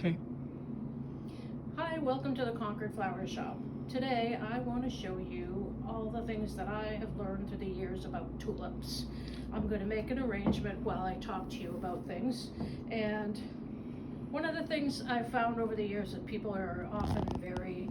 Okay. Hi, welcome to the Concord Flower Shop. Today I want to show you all the things that I have learned through the years about tulips. I'm going to make an arrangement while I talk to you about things. And one of the things I've found over the years that people are often very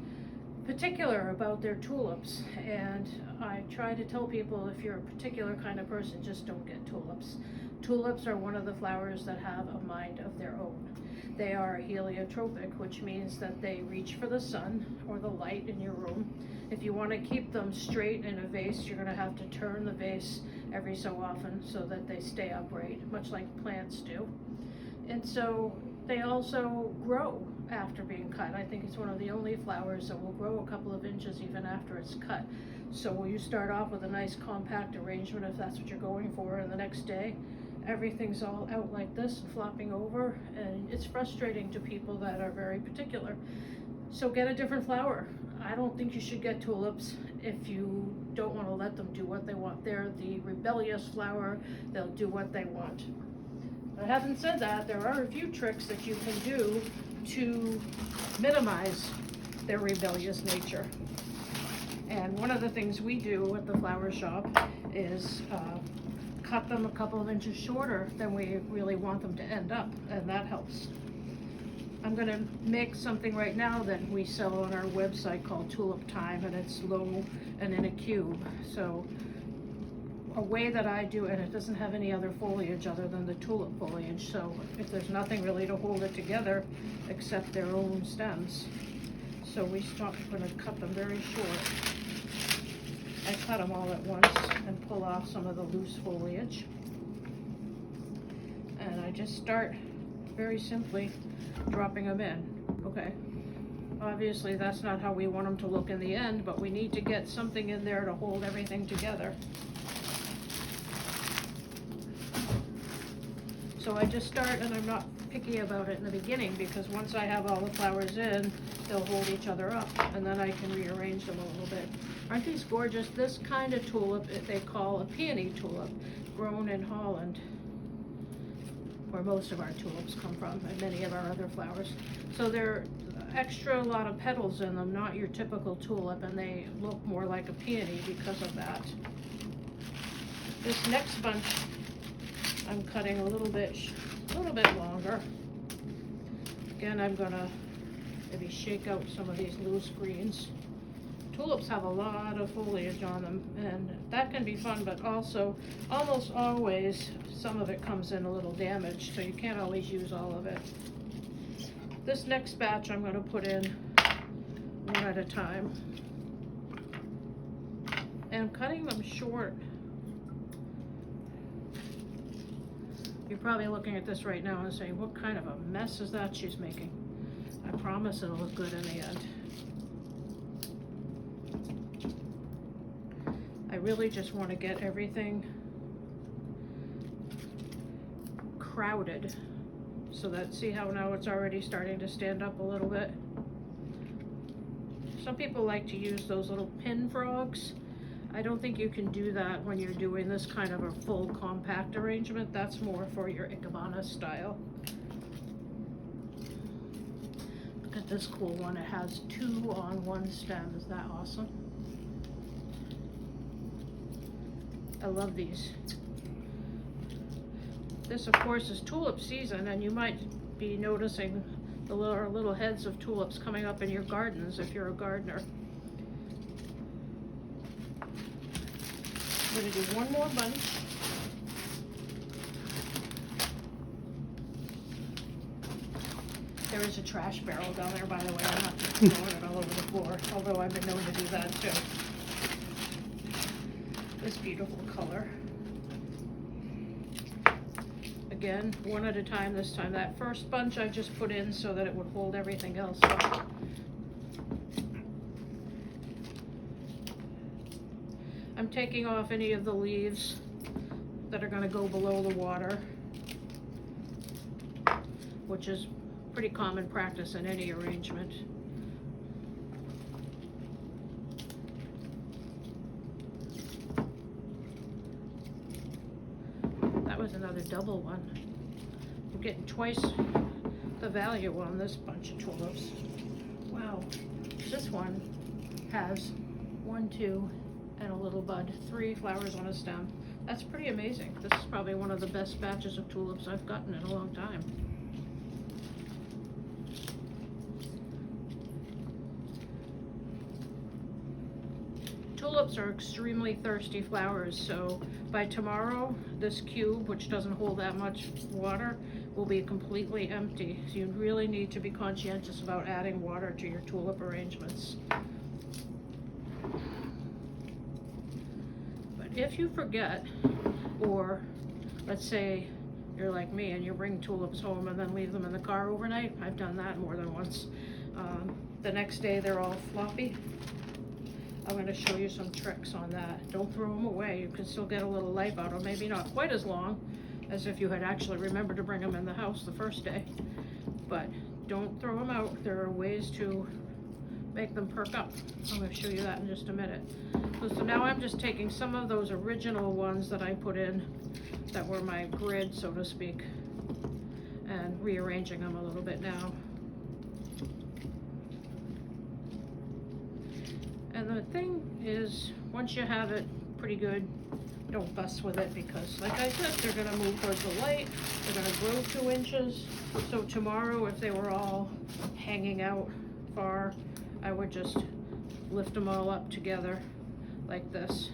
particular about their tulips, and I try to tell people, if you're a particular kind of person, just don't get tulips. Tulips are one of the flowers that have a mind of their own. They are heliotropic, which means that they reach for the sun or the light in your room. If you want to keep them straight in a vase, you're going to have to turn the vase every so often so that they stay upright, much like plants do. And so they also grow after being cut. I think it's one of the only flowers that will grow a couple of inches even after it's cut. So you start off with a nice compact arrangement if that's what you're going for, and the next day everything's all out like this and flopping over, and it's frustrating to people that are very particular. So get a different flower. I don't think you should get tulips if you don't want to let them do what they want. They're the rebellious flower. They'll do what they want. But having said that, there are a few tricks that you can do to minimize their rebellious nature. And one of the things we do at the flower shop is cut them a couple of inches shorter than we really want them to end up, and that helps. I'm going to make something right now that we sell on our website called Tulip Time, and it's low and in a cube. So a way that I do, and it doesn't have any other foliage other than the tulip foliage, so if there's nothing really to hold it together except their own stems. So we're going to cut them very short. I cut them all at once and pull off some of the loose foliage. And I just start very simply dropping them in. Okay. Obviously that's not how we want them to look in the end, but we need to get something in there to hold everything together. So I just start, and I'm not picky about it in the beginning, because once I have all the flowers in, they'll hold each other up, and then I can rearrange them a little bit. Aren't these gorgeous? This kind of tulip they call a peony tulip, grown in Holland, where most of our tulips come from, and many of our other flowers. So they're extra, a lot of petals in them, not your typical tulip, and they look more like a peony because of that. This next bunch I'm cutting a little bit longer. Again, I'm gonna maybe shake out some of these loose greens. Tulips have a lot of foliage on them, and that can be fun, but also almost always some of it comes in a little damaged, so you can't always use all of it. This next batch I'm going to put in one at a time, and I'm cutting them short. You're probably looking at this right now and saying, what kind of a mess is that she's making? I promise it'll look good in the end. I really just want to get everything crowded so that, see how now it's already starting to stand up a little bit? Some people like to use those little pin frogs. I don't think you can do that when you're doing this kind of a full compact arrangement. That's more for your Ikebana style. Look at this cool one. It has two on one stem. Is that awesome? I love these. This, of course, is tulip season, and you might be noticing the little heads of tulips coming up in your gardens if you're a gardener. I'm going to do one more bunch. There is a trash barrel down there, by the way. I'm not just throwing it all over the floor, although I've been known to do that too. This beautiful color. Again, one at a time this time. That first bunch I just put in so that it would hold everything else up. I'm taking off any of the leaves that are going to go below the water, which is pretty common practice in any arrangement. That was another double one. I'm getting twice the value on this bunch of tulips. Wow, this one has 1, 2, and a little bud, 3 flowers on a stem. That's pretty amazing. This is probably one of the best batches of tulips I've gotten in a long time. Tulips are extremely thirsty flowers, so by tomorrow, this cube, which doesn't hold that much water, will be completely empty. So you really need to be conscientious about adding water to your tulip arrangements. But if you forget, or let's say you're like me and you bring tulips home and then leave them in the car overnight, I've done that more than once. The next day they're all floppy. I'm going to show you some tricks on that. Don't throw them away. You can still get a little life out of them. Maybe not quite as long as if you had actually remembered to bring them in the house the first day. But don't throw them out. There are ways to make them perk up. I'm going to show you that in just a minute. So now I'm just taking some of those original ones that I put in that were my grid, so to speak, and rearranging them a little bit now. And the thing is, once you have it pretty good, don't fuss with it, because like I said, they're going to move towards the light. They're going to grow 2 inches. So tomorrow, if they were all hanging out far, I would just lift them all up together like this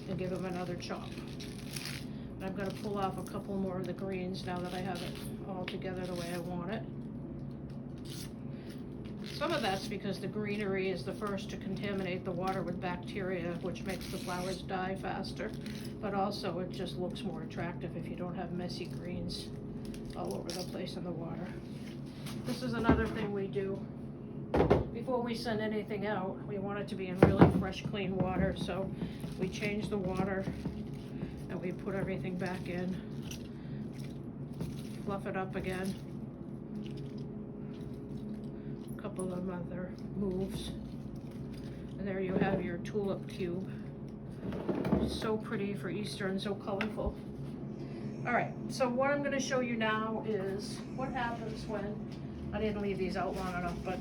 and give them another chop. And I'm going to pull off a couple more of the greens now that I have it all together the way I want it. Some of that's because the greenery is the first to contaminate the water with bacteria, which makes the flowers die faster. But also it just looks more attractive if you don't have messy greens all over the place in the water. This is another thing we do. Before we send anything out, we want it to be in really fresh, clean water. So we change the water and we put everything back in, fluff it up again. Couple of other moves, and there you have your tulip cube. So pretty for Easter and so colorful. All right, so what I'm going to show you now is what happens when, I didn't leave these out long enough, but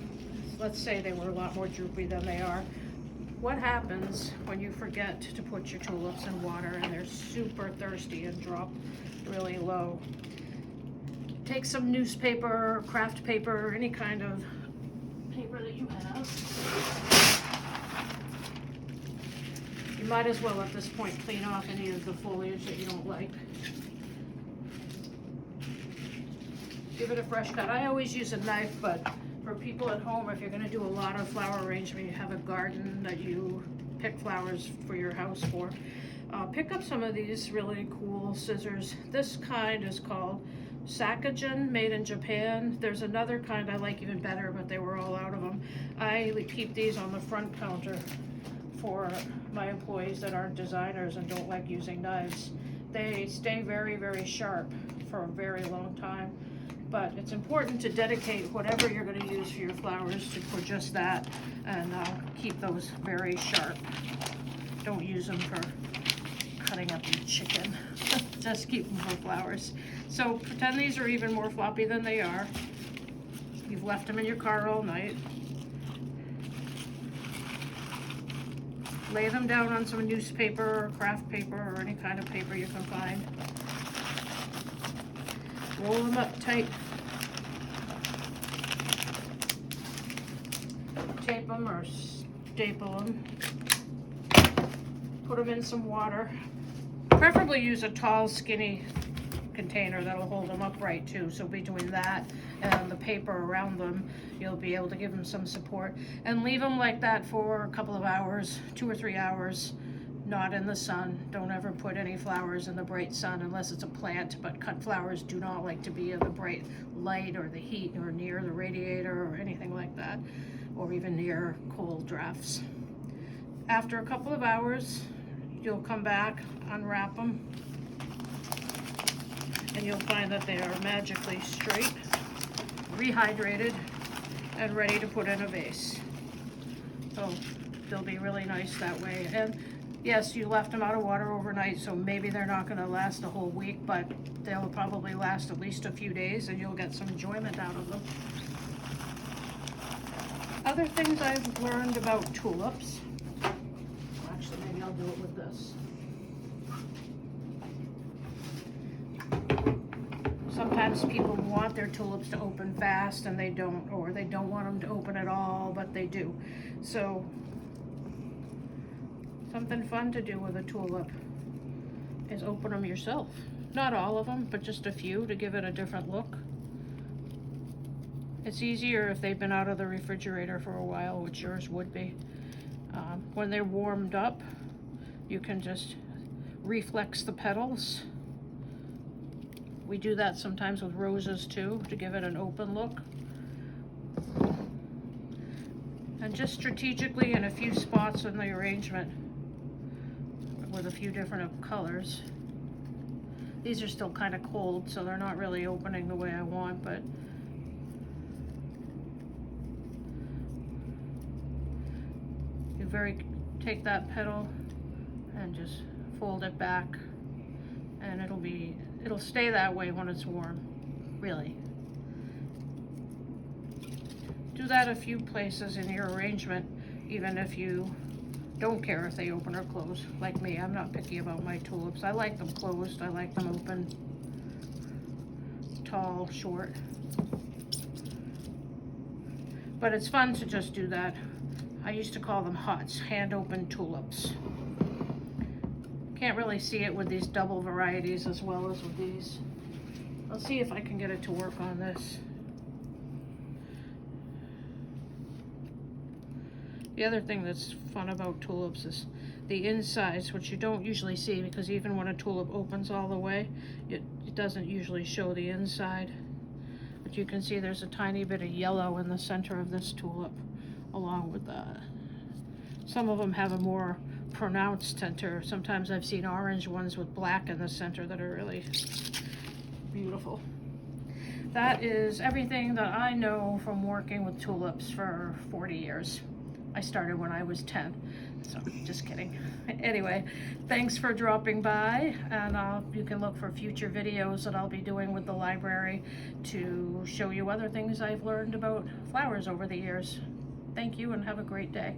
let's say they were a lot more droopy than they are. What happens when you forget to put your tulips in water and they're super thirsty and drop really low? Take some newspaper, craft paper, any kind of paper that you have. You might as well at this point clean off any of the foliage that you don't like. Give it a fresh cut. I always use a knife, but for people at home, if you're going to do a lot of flower arrangement, you have a garden that you pick flowers for your house for, pick up some of these really cool scissors. This kind is called Sakagen, made in Japan. There's another kind I like even better, but they were all out of them. I keep these on the front counter for my employees that aren't designers and don't like using knives. They stay very, very sharp for a very long time, but it's important to dedicate whatever you're going to use for your flowers for just that, and keep those very sharp. Don't use them for cutting up your chicken. Just keep them for flowers. So pretend these are even more floppy than they are. You've left them in your car all night. Lay them down on some newspaper or craft paper or any kind of paper you can find. Roll them up tight. Tape them or staple them. Put them in some water. Preferably use a tall, skinny container that'll hold them upright too. So between that and the paper around them, you'll be able to give them some support. And leave them like that for a couple of hours, 2 or 3 hours, not in the sun. Don't ever put any flowers in the bright sun unless it's a plant, but cut flowers do not like to be in the bright light or the heat or near the radiator or anything like that, or even near cold drafts. After a couple of hours, you'll come back, unwrap them, and you'll find that they are magically straight, rehydrated, and ready to put in a vase. So they'll be really nice that way. And Yes, you left them out of water overnight, so maybe they're not gonna last a whole week, but they'll probably last at least a few days and you'll get some enjoyment out of them. Other things I've learned about tulips. Actually, maybe I'll do it with this. Sometimes people want their tulips to open fast and they don't, or they don't want them to open at all, but they do. So, something fun to do with a tulip is open them yourself. Not all of them, but just a few to give it a different look. It's easier if they've been out of the refrigerator for a while, which yours would be. When they're warmed up, you can just reflex the petals. We do that sometimes with roses too, to give it an open look. And just strategically in a few spots in the arrangement with a few different colors. These are still kind of cold, so they're not really opening the way I want, but you take that petal and just fold it back, and it'll stay that way when it's warm, really. Do that a few places in your arrangement, even if you don't care if they open or close. Like me, I'm not picky about my tulips. I like them closed, I like them open, tall, short. But it's fun to just do that. I used to call them huts, hand-opened tulips. Can't really see it with these double varieties as well as with these. I'll see if I can get it to work on this. The other thing that's fun about tulips is the insides, which you don't usually see, because even when a tulip opens all the way, it doesn't usually show the inside. But you can see there's a tiny bit of yellow in the center of this tulip, along with that. Some of them have a more pronounced center. Sometimes I've seen orange ones with black in the center that are really beautiful. That is everything that I know from working with tulips for 40 years. I started when I was 10, so just kidding. Anyway, thanks for dropping by, and you can look for future videos that I'll be doing with the library to show you other things I've learned about flowers over the years. Thank you and have a great day.